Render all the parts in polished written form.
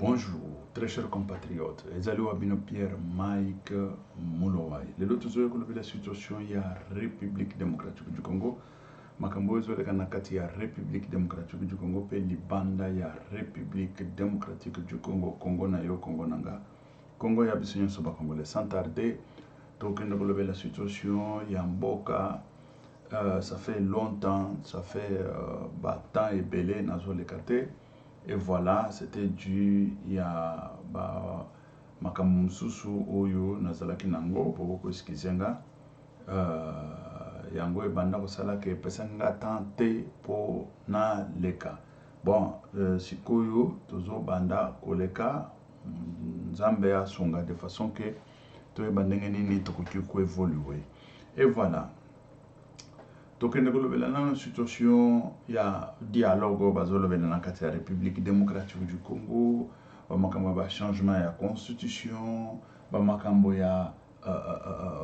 Bonjour, très chers compatriotes. Ezali Wabino Pierre Mike Moulowai. Les autres zoe que la situation il y a République démocratique du Congo. Makambo ezole kanakati ya République démocratique du Congo pe libanda ya République démocratique du Congo. Congo na yo Congo nanga. Congo ya bisenyo soba congolais. Sans tarder, tokende ko la situation ya mboka. Ça fait longtemps, ça fait temps et belé nazo le kate. Et voilà, c'était dû ya makambo mosusu oyo nazalaki nango po koskizenga yango ebanda kosala ke pesanga temps te po na leka. Bon, sikoyo tozo banda koleka nzambe asunga de façon que toyeba ndenge nini tokoki koévoluer. Et voilà. Tokende kolobela na situation ya dialogue bazolobela na kati ya République démocratique du Congo, bamakambo ya changement ya constitution, bamakambo ya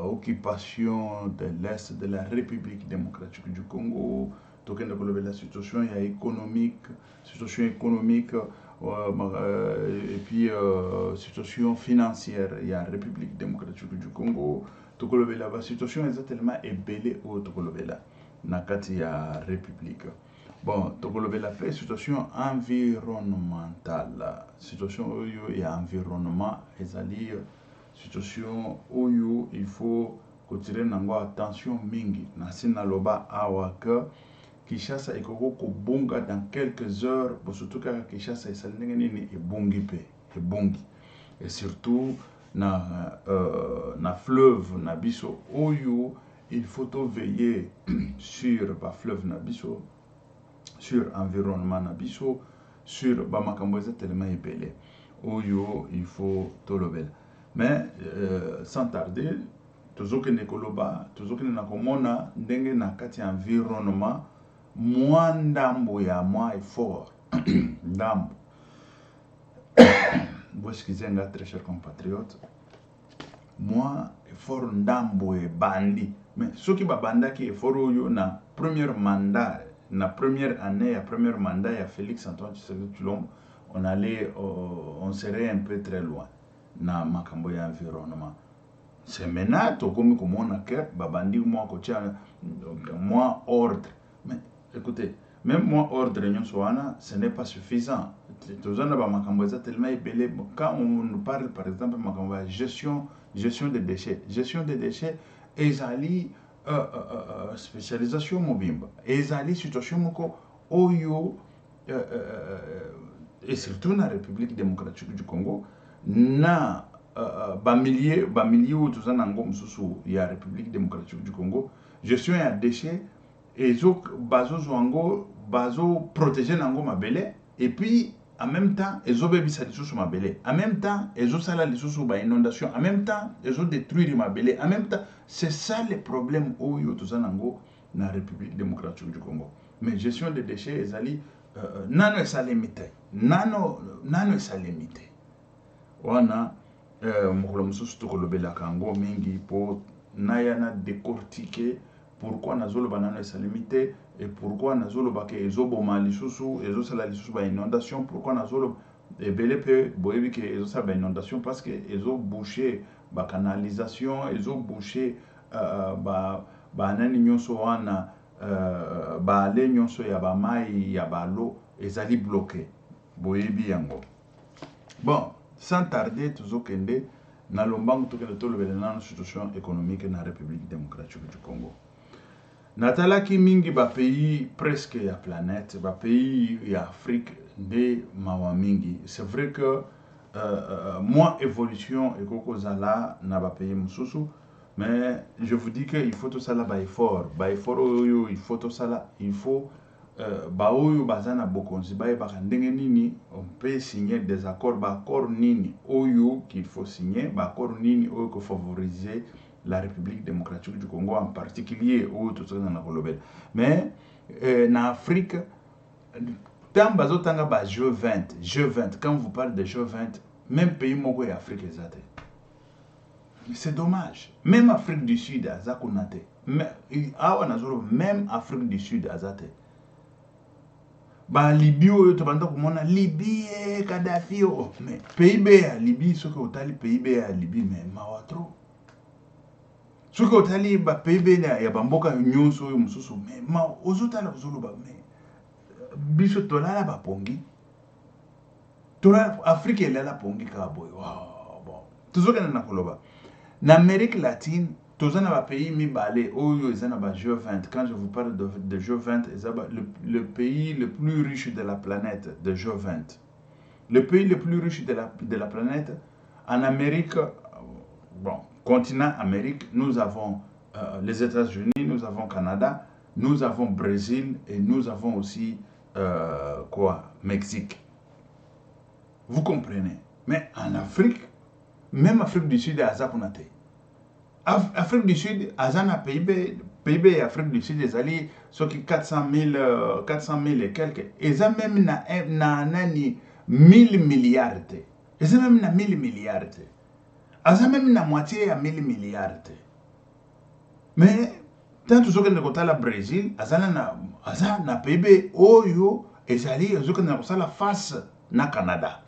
occupation de l'est de la République démocratique du Congo. Tokende kolobela situation ya situation économique et puis situation financière ya République démocratique du Congo. Tokolobela ba situation exactement ebele o tokolobela na kati ya république. Bon, tokolobela pe situation environnementale. Situation oyo ya environnement ezali situation oyo il faut kotirer nango attention mingi. Na sina loba awa que Kinshasa ekoko kobonga dans quelques heures, pour surtout que Kinshasa esali ndenge nini ebongi pe ebongi. Et surtout na fleuve na biso oyo il faut veiller sur ba fleuve na biso, sur environnement na biso, sur ba makambo tellement ebele oyo il faut tolobela. Mais sans tarder tozokende koloba tozokende na komona ndenge na kati environnement mwa ndambo ya mwa effort ndambo. Vous excusez nga très chers compatriotes, moi effort ndambo e bandi. Mais ce qui babanda qui effort oyo na premier mandat, na première année, ya premier mandat ya Félix Antoine Tshisekedi Tshilombo, on serait un peu très loin na makambo ya environnement. C'est maintenant tokomi komona que babandi moi kotia moi ordre. Mais écoutez, même moi ordre nyonsoana, ce n'est pas suffisant. Quand on nous parle par exemple de gestion des déchets, ezali spécialisation mobimba, ezali situation moko oyo et surtout na République démocratique du Congo na bamilier ou tout nango mususu ya République démocratique du Congo, gestion ya déchets ezo bazo zwango bazo protéger nango mabele et puis en même temps ezo bebisa lisusu mabele, en même temps ezo sala lisusu ba inondation, en même temps ezo détruire mabele, en même temps c'est ça le problème oyo tout nango na République démocratique du Congo. Mais gestion des déchets ezali nano esalemite nano esalemite wana mokolo mosusu tokolobelaka yango mingi po nayana décortiquer pourquoi nazoloba nano esalemite et pourquoi nazoloba ke ezoboma lisusu ezosala lisusu ba inondation, pourquoi nazoloba ebele pe boyebi ke ezosala ba inondation parce que ezoboucher ba canalisation, ezoboucher ba nani nyonso wana ba ale nyonso ya ba mai ya ba lo ezali bloqué boyebi yango. Bon, sans tarder tozokende na lombangu tokende tolobela na situation économique na République démocratique du Congo. Natalaki mingi ba pays presque ya planète, ba pays ya Afrique de mawa mingi. C'est vrai que moins évolution et koko zala na ba pays mususu, mais je vous dis que il faut tout ça là ba effort oyo il faut tout ça là, il faut ba oyo bazana bokonzi ba ndenge nini on peut signer des accords, ba accord nini oyo qu'il faut signer, ba accord nini oyo ko favoriser la République démocratique du Congo en particulier ou tout ça dans la Colobel. Mais en Afrique, tant bazotanga ba G20, quand vous parlez de G20, même pays moko et Afrique ezate. C'est dommage. Même Afrique du Sud azakunate. Même Afrique du Sud azate. ba Libye oyo tobanda komona Libye Kadhafi o mais PIB ya Libye soki otali PIB ya Libye mais mawa trop soki otali ba PIB ya bamboka nyonso oyo mosusu mais ma ozotala ozoloba mais biso tolala bapongi tolala Afrique elala pongi kaka boye bon tozokende na koloba na Amérique latine toza na pays mibale oyo eza na ba G20. Quand je vous parle de G20, le pays le plus riche de la planète de G20. Le pays le plus riche de la planète en Amérique, bon, continent Amérique, nous avons les États-Unis, nous avons Canada, nous avons Brésil et nous avons aussi Mexique. Vous comprenez? Mais en Afrique, même Afrique du Sud, Afrique du Sud, Azana PIB Afrique du Sud, les alliés, ce qui 400 000 et quelques, ils ont même 1000 milliards. Ils ont même 1000 milliards. Ils ont même la moitié à 1000 milliards. Mais, tant que nous avons le Brésil, Azana PIB, Oyo, ils alliés, ils ont la face na Canada.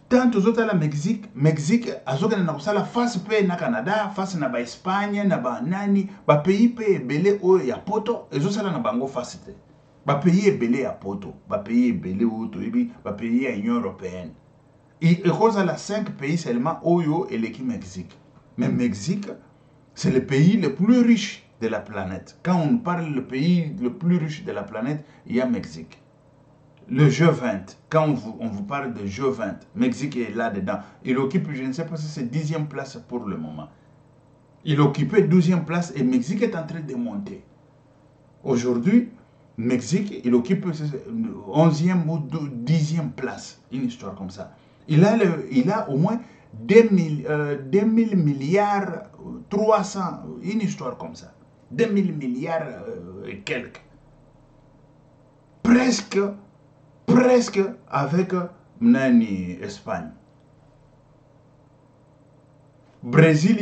Tant que nous avons le Mexique, azokende na kosala face pe na Canada, face na ba Espagne, na ba nani, ba pays pe ebele oyo ya poto, ezosala na bango face te. Ba pays ebele ya poto, ba pays ebele oyo toyebi, ba pays ya Union européenne. Et la 5 pays seulement oyo eleki Mexique. Mais Mexique, c'est le pays le plus riche de la planète. Quand on parle du pays le plus riche de la planète, il y a Mexique. Le G20, quand on vous parle de G20, Mexique est là-dedans. Il occupe, je ne sais pas si c'est 10e place pour le moment. Il occupait 12e place et Mexique est en train de monter. Aujourd'hui, Mexique, il occupe 11e ou 10e place. Une histoire comme ça. Il a au moins 2000 milliards 300, une histoire comme ça. 2000 milliards et quelques. Presque avec Nani Espagne. Brésil,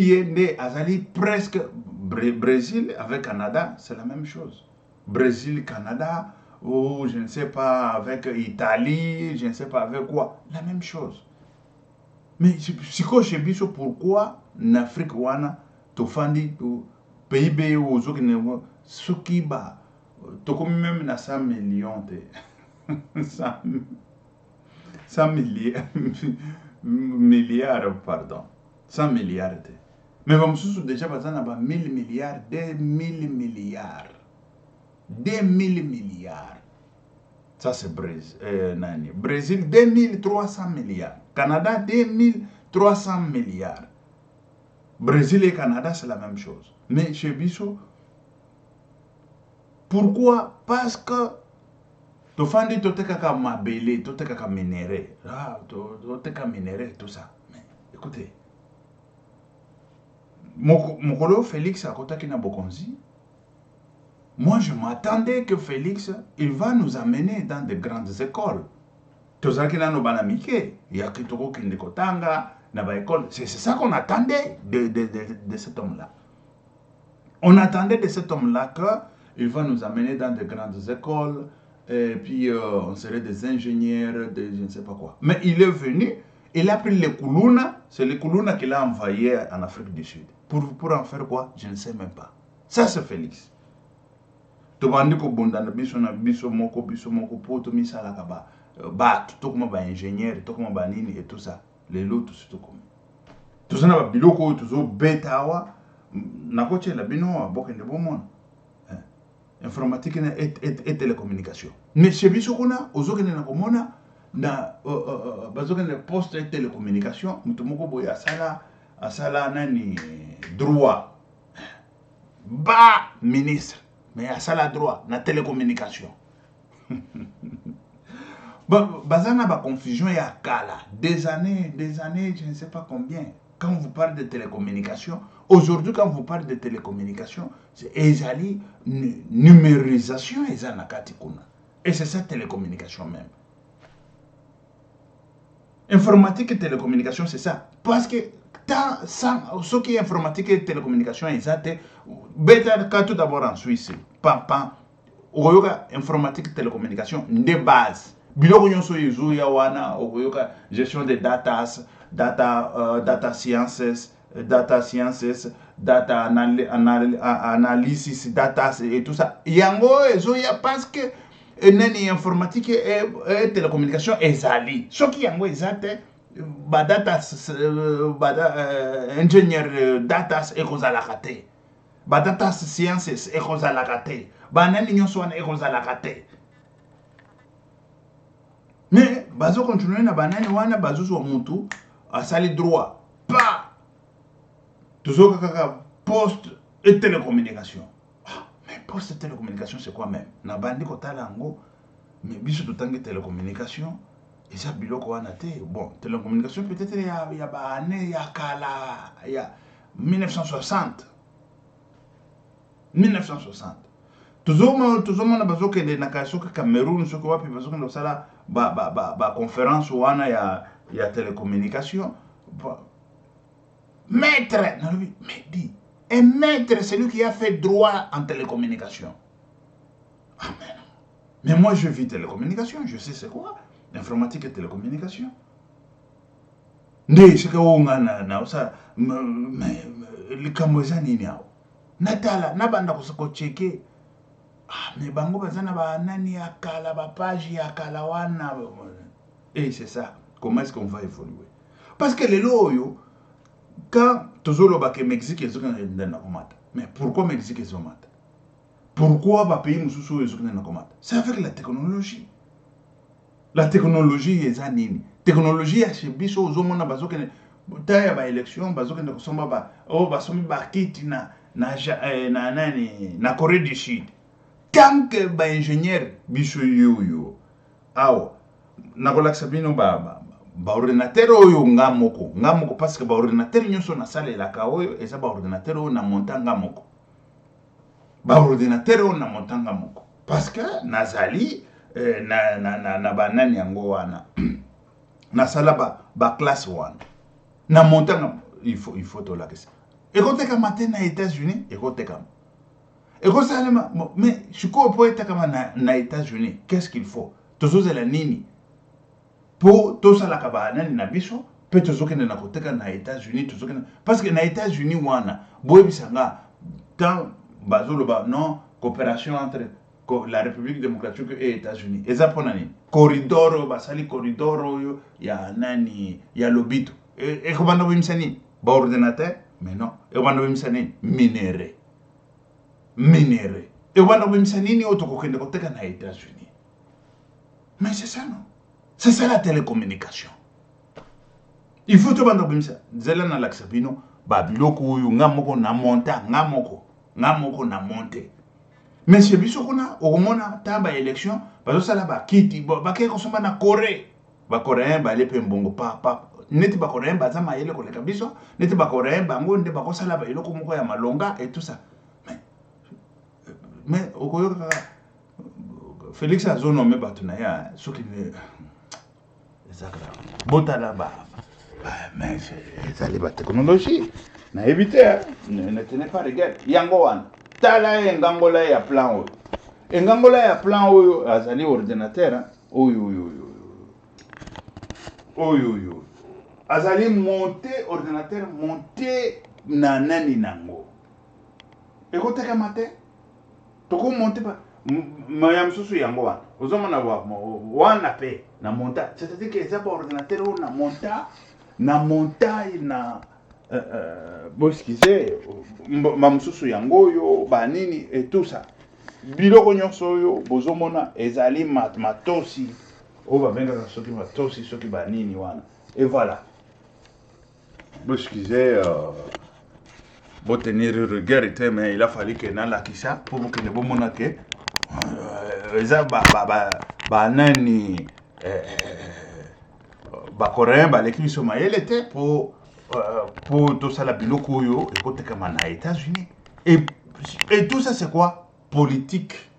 Azali, presque. Brésil avec Canada, c'est la même chose. Brésil, Canada, ou je ne sais pas, avec Italie, je ne sais pas avec quoi, la même chose. Mais si je dis pourquoi en Afrique, tofandi PIB ou ce qui bat, même na 100 millions de 100 milliards, pardon. 100 milliards. Mais vous avez déjà 1000 milliards, 2000 milliards. 2000 milliards. Ça c'est Brésil. Brésil, 2300 milliards. Canada, 2300 milliards. Brésil et Canada, c'est la même chose. Mais chez Bissot, pourquoi? Parce que tofandi totekaka mabele, totekaka minéré, toteka minéré, tout ça. Mais écoutez, Mokolo Félix a kotaki na Bokonzi. Moi, je m'attendais que Félix, il va nous amener dans de grandes écoles. Tozaki na no banamike, ya kitoko kindekotanga, na ba école. C'est ça qu'on attendait de cet homme-là. On attendait de cet homme-là qu'il va nous amener dans de grandes écoles. Et puis on serait des ingénieurs, je ne sais pas quoi. Mais il est venu, il a pris les Koulouna, c'est les Koulouna qu'il a envoyé en Afrique du Sud. Pour en faire quoi? Je ne sais même pas. Ça c'est Félix. Tobandi ko bondana biso moko poto misala kaba ba tokoma ba ingénieur, tokoma ba nini et tout ça. Les lots tout comme. Tout ça na ba biloko tuzo betawa na koche la bino bokende bomona. Informatique et télécommunication. Mais chez Bissokona, aux autres na poste et télécommunication, mutumoko boya asala nani droit. Ba ministre, mais asala droit na télécommunication. Bazana ba confusion ya kala. Des années, je ne sais pas combien. Quand on vous parle de télécommunication, aujourd'hui, quand on vous parle de télécommunication, c'est ezali numérisation ezanakati kuna. Et c'est ça télécommunication même. Informatique et télécommunication, c'est ça. Parce que ce qui est informatique et télécommunication, exact, bêta tout d'abord en Suisse. Pam, okoyoka informatique télécommunication de base biloko nyonso ezoya wana okoyoka gestion des datas data sciences data analysis data et tout ça yango ezoya parce que nani informatique et télécommunication ezali soki yango eza te badata ingénieur datas ekozalaka te badata sciences ekozalaka te banani nyonso wana ekozalaka te mais bazo continuer na banani wana bazozwa mutu asali droit pa toujours kaka poste et télécommunication. Mais poste et télécommunication c'est quoi même na bandi kotala yango mais biso totangi télécommunication eza biloko wana te bon télécommunication peut-être ya ba année ya kala ya 1960 toujours mona bazokende na kasoka Cameroun soki wapi bazokende kosala ba conférence wana ya télécommunication maître mais dit un maître c'est lui qui a fait droit en télécommunication. Amen. Mais moi je vis télécommunication, je sais c'est quoi informatique et télécommunication. Nde c'est que on na ça mais le kamoza nini hao natala nabanda kusoko cheke mais bango bazana ba nani akala ba page ya kala wana et c'est ça comment est-ce qu'on va évoluer parce que les loyo quand toujours le Mexique est mais pourquoi Mexique est pourquoi le pays mususu est c'est avec la technologie. La technologie est nini technologie ya biso ozomona bazokene taya ba élection bazokene kosomba ba basomi ba kiti na Corée du Sud tant que ba ingénieur biso yo awo nakolakisa bino ba ordinateur oyo ngamoko parce que ba ordinateur nyonso na sala elaka oyo eza ba ordinateur oyo na montanga moko ba ordinateur oyo na montanga moko parce que nazali na banani yango wana na sala ba classe wana na montanga il faut to lakisa ekoteka matin na États-Unis ekoteka ekosalema mais chiko po etaka na États-Unis qu'est-ce qu'il faut tozozela nini pour tout ça la kabana na biso peut tozokende na koteka na États-Unis tozokende parce que na États-Unis wana boyebisanga tant bazoloba non coopération entre la République démocratique et États-Unis eza pona nini corridor basali corridor yo ya nani ya lobito et comment on bimisa nini ba ordinateur mais non et comment on bimisa nini minéré et comment on bimisa nini otokokende koteka na États-Unis mais c'est ça non. C'est ça la télécommunication. Il faut te bando bimisa. Zela na laksabino ba biloko oyo ngamoko na monta ngamoko na monte. Mais c'est biso kuna okomona taba élection bazo sala ba kiti ba ke kosomba na Corée. Ba Coréen ba lepe mbongo pa neti ba Coréen baza mayele koleka biso neti ba Coréen bango nde ba kosala ba eloko moko ya malonga et tout ça. Mais okoyoka Félix a zono me batunaya soki ne botala mais c'est la technologie na éviter ne tenez pas rigueur yango wana tala engangola ya plan oyo azali ordinateur oyo azali monter ordinateur monter na nani nango ekoteka mate toko monter pa mayam susu yango wana ozomona wana pe na monta c'est-à-dire que ça ordinateur na montagne na boskize mamsusu yango yo banini et tout ça biloko nyonso yo bozomona ezali matosi o ba venga soki matosi soki banini wana et voilà boskize tenir rigueur mais il a fallu que na la kisha pour que ne bomona que eza ba nani ba Coréen ba l'équipe biso mayele te pour tout ça la biloko oyo ekoteka na États-Unis et tout ça c'est quoi politique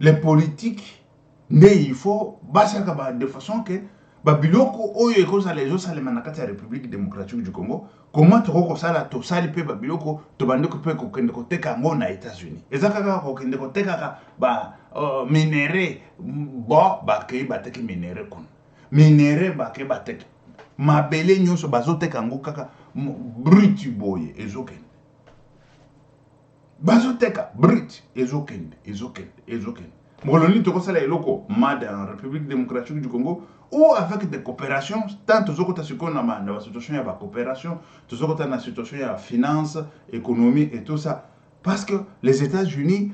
les politiques mais il faut basaka de façon que babiloko oyo ekozala ezosalema na kati ya République démocratique du Congo, comment tokokosala tosali mpe babiloko tobandeko mpe kokende koteka yango na États-Unis. Eza kaka kokende kotekaka ba minere bo bakei bateki minere kuna, minere bakei bateki mabele nyonso bazoteka yango kaka brut boye ezokende, bazoteka brut ezokende. Mokolo nini tokosala eloko mad en République démocratique du Congo ou avec des coopérations, tant tozokota sikoyo na situation ya coopération, tozokota na situation ya finance, économie et tout ça, parce que les États-Unis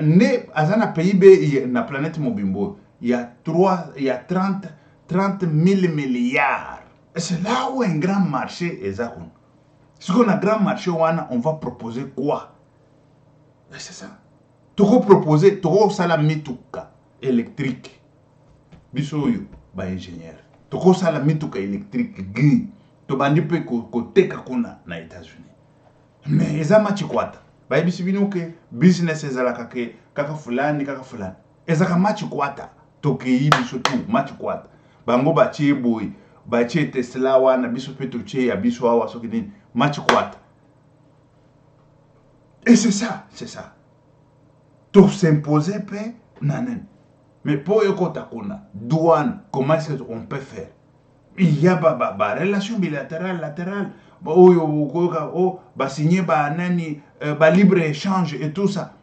ne azana PIB na planète mobimbo, il y a 30 000 milliards. Et c'est là où un grand marché est là. Si on a un grand marché, on va proposer quoi? C'est ça. Toko proposer, toko sala mituka électrique. Bisoyo, ba ingénieur. Toko sala mituka électrique gris. Tobandi pe koteka kuna na États-Unis. Mais eza machikwata. Ba ebisi bino ke business ezala kaka fulani. Ezaka machikwata. Tokeyi biso tu machikwata. Bango batie boy, batie Tesla wana biso pe toche ya biso awa soki nini machikwata. Et c'est ça. Tout s'imposer pe nanen. Mais pour yokota kuna douane, comment est-ce qu'on peut faire? Il y a relation bilatérale, latérale. Signer libre échange et tout ça.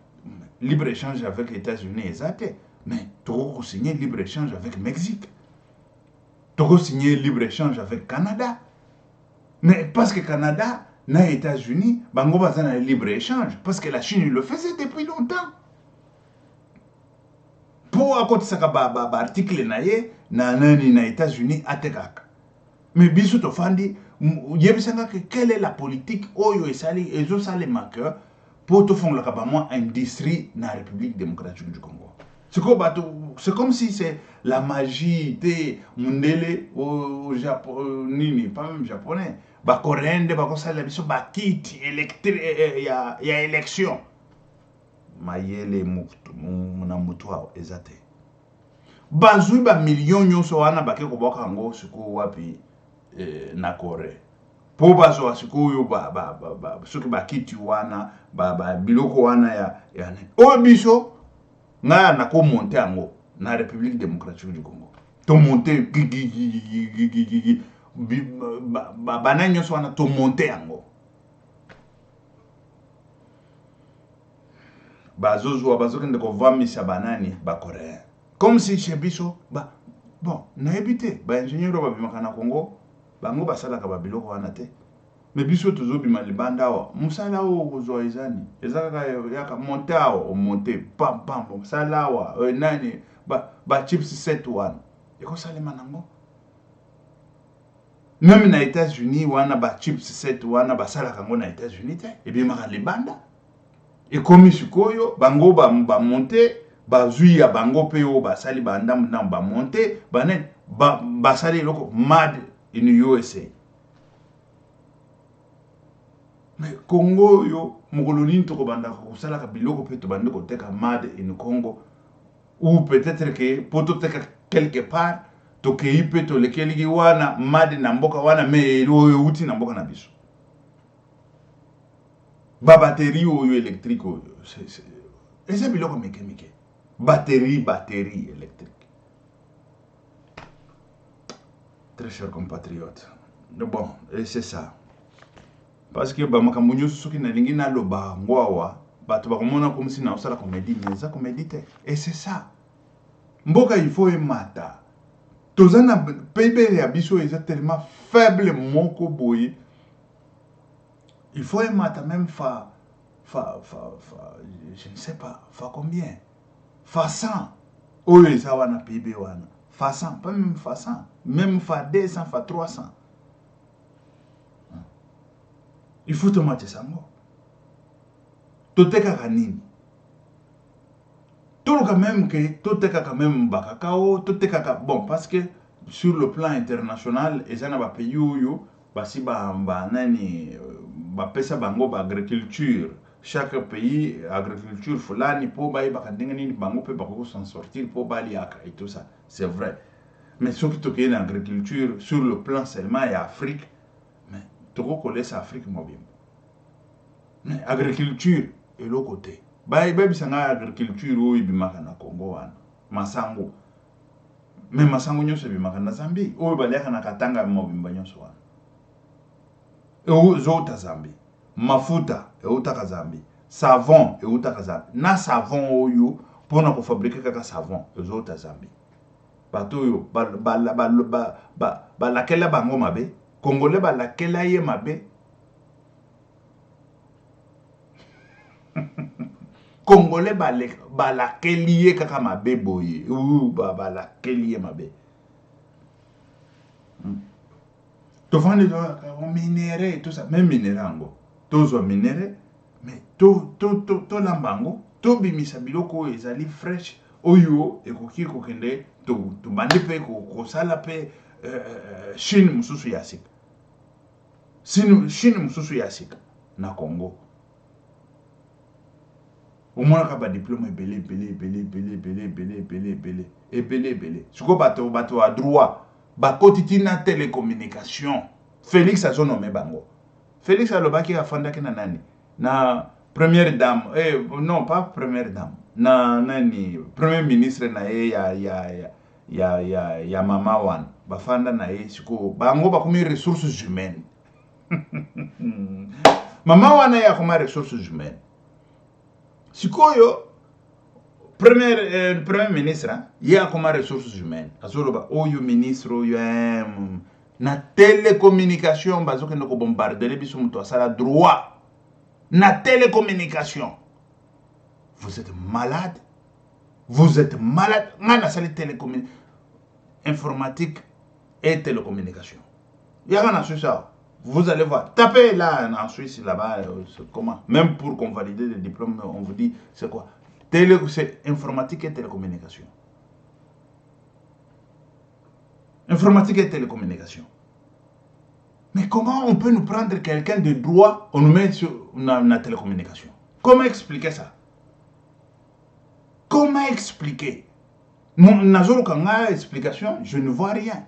Libre échange avec les États-Unis, exact. Mais tu as signé libre échange avec le Mexique. Tu as signé libre échange avec le Canada. Mais parce que le Canada, les États-Unis, bango bazana libre échange. Parce que la Chine le faisait depuis longtemps. Pour à côté ça article na États-Unis atekaka. Mais biso to fandi yebisanga que quelle est la politique oyo esali ezosalema que pour to fondre ka ba moi industrie na République démocratique du Congo. C'est comme si c'est la magie de mundele au Japon nini pas même japonais ba coréen de ba ko sala biso ba kit électrique ya élection mayele na mutwa ezate bazui ba millions nyonso wana bake ko boka ngo siku wapi na Corée po bazo sikoyo soki bakiti wana biloko wana ya o biso nga na ko monter yango na République démocratique du Congo to monter bana nyonso wana to monter yango bazokende kovamisa banani bacoréen comme si chez biso bon nayebi ba ingénieur babimaka na Congo bango basalaka babiloko wana te, mais biso tozobima libanda awa musala oyo kozwa ezani ezaka yaka monte awa omonte pam musala awa nani ba chips 7 wana ekosalema nango. Même na États-Unis wana ba chips 7 wana basalaka ngo na États-Unis te ebimaka libanda. Et comme sikoyo bango ba monte bazui ya bango pe o basali bandam na ba monte basali loko mad in USA. Mais Congo yo mokoloni to ko banda ko sala ka biloko pe to bande ko teka mad in Congo, ou peut-être que poto teka quelque part to ke ipe to lekeli wana mad na mboka wana me yo uti na mboka na biso. Ba batterie oyo électrique oyo c'est biloko mécanique. Batterie électrique. Très chers compatriotes. Bon, et c'est ça. Parce que makambo nyonso soki na lingi na loba ngwawa bato bakomona comme si na osala comédie, mais ça comédie te. Et c'est ça. Mboka il faut emata. Tozana PIB ya biso est tellement faible moko boye. Il faut emata même je ne sais pas, combien? Fa 100. Oyo eza wana PIB wana. Fa 100, pas même fa 100. Même fa 200, fa 300. Il faut te matcher ça. Toteka kanini. Tout quand même que toteka quand même bakakao, toteka bon parce que sur le plan international, ezana ba pays yo basi ba nani ba pesa bango ba agriculture. Chaque pays agriculture fulani po ba bakandinga nini bango pe bako s'en sortir po bali aka et tout ça. C'est vrai. Mais ce qui est en agriculture, sur le plan seulement, il y a Afrique. Mais tu connais Afrique, moi bien. Mais agriculture, et l'autre côté. Bah, il y a agriculture où il y a Congo, Masango. Mais Masango, il y a Zambie. Où il y a Katanga, il y a Zambie. Zambie. Mafuta, Zambie. Savon, Zambie. Na savon, oyo, pour fabriquer kaka savon, Zambie. Bato yo laquelle bango mabe congolais laquelle ye mabe congolais laquelle ye kaka mabe boye ou laquelle ye mabe to vendre on minéré tout ça même minéré ango tozo minéré mais to lambango to bimisa biloko ezali fresh oyo ekoki kokende to bande pe ko sala pe Chine mususu ya sika Chine mususu ya sika na Congo au moins ka diplôme belé siko bato a droit ba kotitina télécommunication Félix a nommé bango Félix alobaki afandaki na nani na première dame non pas première dame na nani premier ministre na ya mama wan bafanda na siko bango bakumi ressources humaines mama wana ya kuma ressources humaines sikoyo premier ministre ya kuma ressources humaines azoloba oyo ministre oyo na télécommunication bazokende ko bombarder biso muto asala droit na télécommunication. Vous êtes malade. Vous êtes malade. Ngana sali télécommunication, informatique et télécommunication. Il y a rien en Suisse. Vous allez voir. Tapez là en Suisse là-bas. Comment? Même pour convalider le diplôme, on vous dit c'est quoi? C'est informatique et télécommunication. Informatique et télécommunication. Mais comment on peut nous prendre quelqu'un de droit, on nous met sur la télécommunication? Comment expliquer ça? Comment expliquer? N'a explication, je ne vois rien.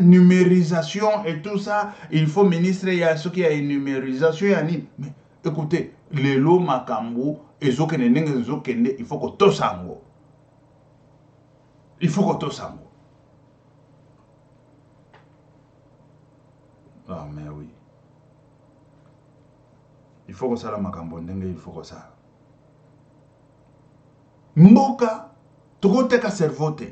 Numérisation et tout ça, il faut ministre, il y a ce qui a une numérisation. Mais écoutez, les lots makambo, il faut que tout sango. Il faut que tout sango. Ah, mais oui. Il faut que ça la makambo ndenge, il faut que ça. Mboka, tokoteka cerveau te.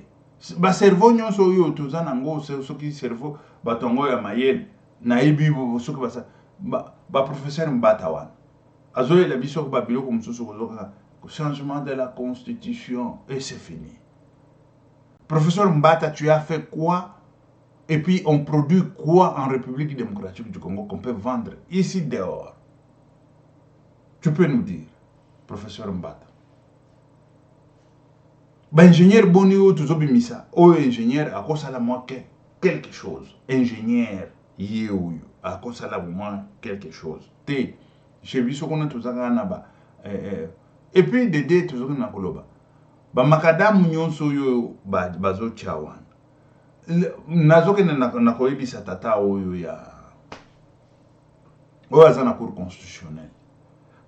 Ba cerveau nyonso oyo toza nango soki cerveau batongo ya mayele na yebi soki basa ba professeur Mbata wana. Azoye la biso ba biloko mususu kozoka changement de la constitution et c'est fini. Professeur Mbata, tu as fait quoi? Et puis, on produit quoi en République démocratique du Congo qu'on peut vendre ici dehors? Tu peux nous dire, professeur Mbata. Ingénieur Bonio, tu zobi misa. Oh, ingénieur, à quoi ça la moi quelque chose? Ingénieur, yéou, à quoi ça la moi quelque chose? Té, j'ai vu ce qu'on a tous à Ganaba. Et puis, Dédé, tu zobi na koloba. Ba makadam nyonso yo bazo chawan. Nazoke na koyebisa tata oyo ya oyo aza na cour constitutionnelle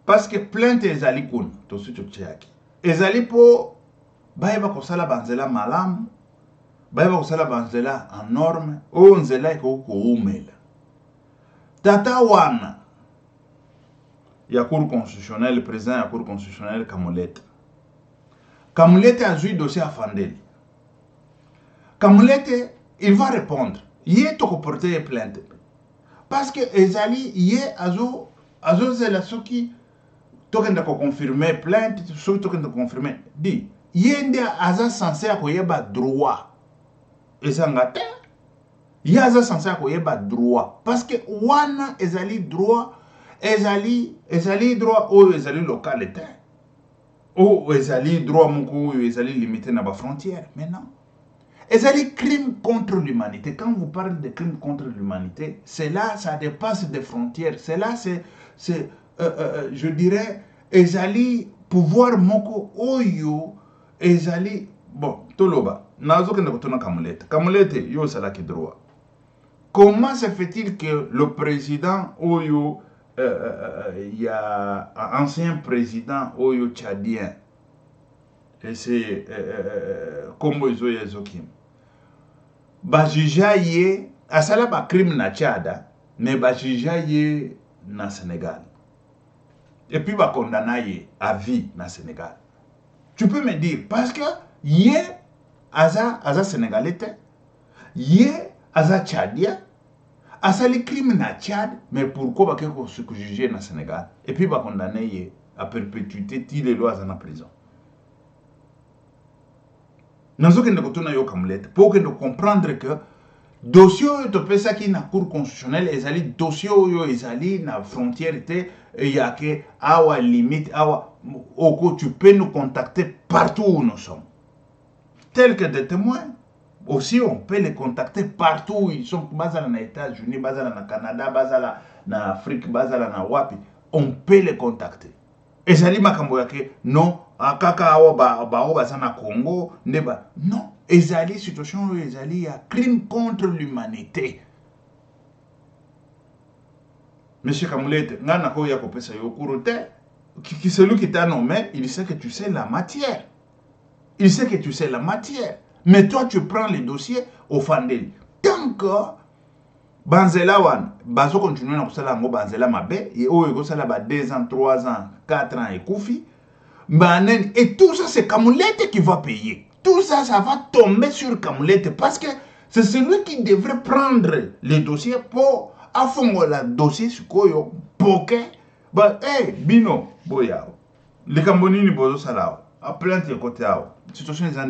parce que plainte ezali kuna tosuti tchaki ezali po bayeba kosala banzela malamu bayeba kosala banzela en norme oyo nzela ekokoumela tata wana ya cour constitutionnelle président ya cour constitutionnelle Kamulete azui dossier à Fandeli. Kamulete, il va répondre. Il est porter plainte. Parce que Ezali, il est azo zela soki token de confirmer plainte, soki token de confirmer. Dit, il est aza censé akoyeba droit. Ezangate, il est aza censé akoyeba droit. Parce que wana Ezali droit, Ezali droit ou Ezali localité. Ou ezali droit moko ezali limité na ba frontière. Mais non. Ezali crime contre l'humanité. Quand vous parlez de crime contre l'humanité, c'est là, ça dépasse des frontières. C'est là, je dirais, ezali pouvoir moko oyo ezali bon. Toloba, nazo kende kotona Kamulete. Kamulete, yo salaki droit. Comment se fait-il que le président Oyo, il y a un ancien président Oyo tchadien, et c'est Kombo Izoye Zokim, Bajija ye, asala ba crime na Tchada, mais Bajija ye na Sénégal. Et puis ba condamna ye à vie na Sénégal. Tu peux me dire, parce que ye, aza Sénégalais, ye, aza Tchadien, asa les crimes na Tchad, mais pourquoi va se juger na Sénégal et puis va condamner à perpétuité ti les lois en prison. Nous avons pour comprendre que dossier to pesa qui na cour constitutionnelle ezali dossier yo ezali na frontière il y a que awa limite awa oko tu peux nous contacter partout où nous sommes tels que des témoins. Aussi, on peut les contacter partout où ils sont, basés aux États-Unis, basés au Canada, basés en Afrique, basés en Wapi. On peut les contacter. Et ça dit que non, kaka na Congo, non. Et ça dit situation où il y a crime contre l'humanité. Monsieur Kamulete, celui qui t'a nommé, il sait que tu sais la matière. Il sait que tu sais la matière. Mais toi, tu prends les dossiers au Fandel. Tant que Banzela Wan, Bazo continue à faire Banzela Mabe, et au Ego Salaba 2 ans, 3 ans, 4 ans et Koufi, et tout ça, c'est Kamulete qui va payer. Tout ça, ça va tomber sur Kamulete parce que c'est celui qui devrait prendre les dossiers pour affoncer le dossier sur Koyo, Poké, Bino, Boyao. Les Cambonini Bozo Salao, à plein de côtés, situation est en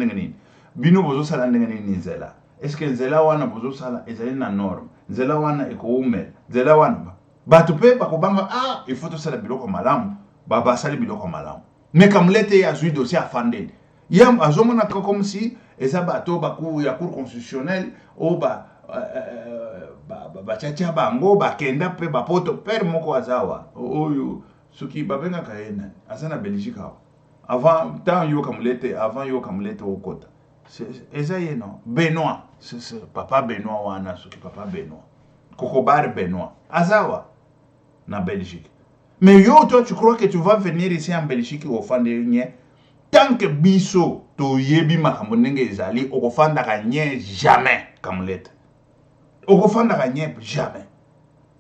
Bino bozo sala ndenge ni nzela. Est-ce que nzela wana bozo sala ezali na norme? Nzela wana ekoume. Nzela wana batu pe bakobanga il faut to sala biloko malamu. Ba sali biloko malamu. Mais Kamulete ya zui dossier afandeli. Yam azomona comme si eza bato baku ya cour constitutionnelle o ba chacha bango bakenda pe bapoto père moko azawa. Oyo soki babenga kaena asana Belgique. Avant tant yo Kamulete, avant yo Kamulete au kota. Esaïe non, Benoît, c'est papa Benoît wana soki papa Benoît. Kokobar Benoît, Azawa, na Belgique. Mais yo, toi, tu crois que tu vas venir ici en Belgique au fond de rien? Tant que biso, to yebi makambo ezali, au fond de rien jamais, Kamulete. Au fond de rien jamais.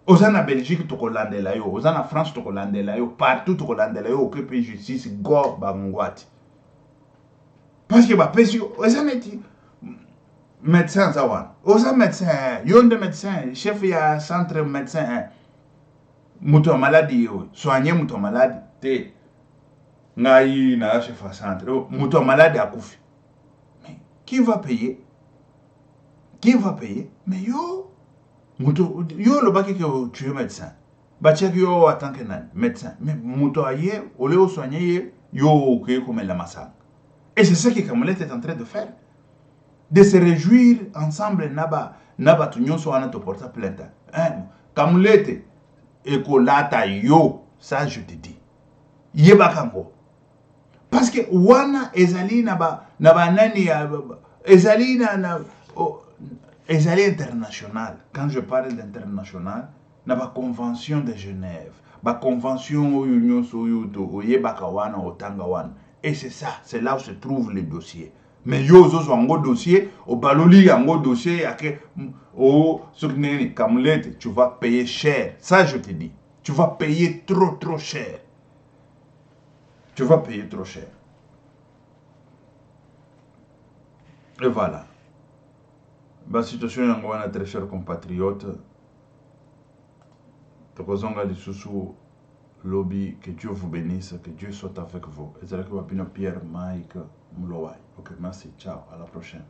Ozana Belgique to kolandela yo, ozana France to kolandela yo, partout to kolandela yo, que justice go bangwati. Parce que médecin zawan, osa médecin, yon de médecin, chef ya centre médecin, mouton maladie yo, soigner mouton maladie, te, ngai na chef à centre, mouton maladie a koufi. Mais qui va payer? Qui va payer? Mais yo, mouton, yo le baki que tu es médecin, bachek yo en tant que médecin, mais mouton aye, au lieu de soigner yo, que comme la massacre. Et c'est ce que Kamulete est en train de faire. De se réjouir ensemble, naba tunyon so ana to porta plainte. Kamulete, ekolata yo, ça je te dis. Yeba kango. Parce que wana ezali naba nani ezali ezali international. Quand je parle d'international, naba convention de Genève, ba convention union so yuto, yeba kawana otanga wana. Et c'est ça, c'est là où se trouve le dossier. Mais yo zo un gros dossier, au baloli un gros dossier, Kamulete, tu vas payer cher. Ça je te dis, tu vas payer trop cher. Tu vas payer trop cher. Et voilà. La situation est très chers compatriotes. Tokozonga de Soussou. Lobby, que Dieu vous bénisse, que Dieu soit avec vous. Et c'est là que Pierre, Mike, Moulowai. Ok, merci, ciao, à la prochaine.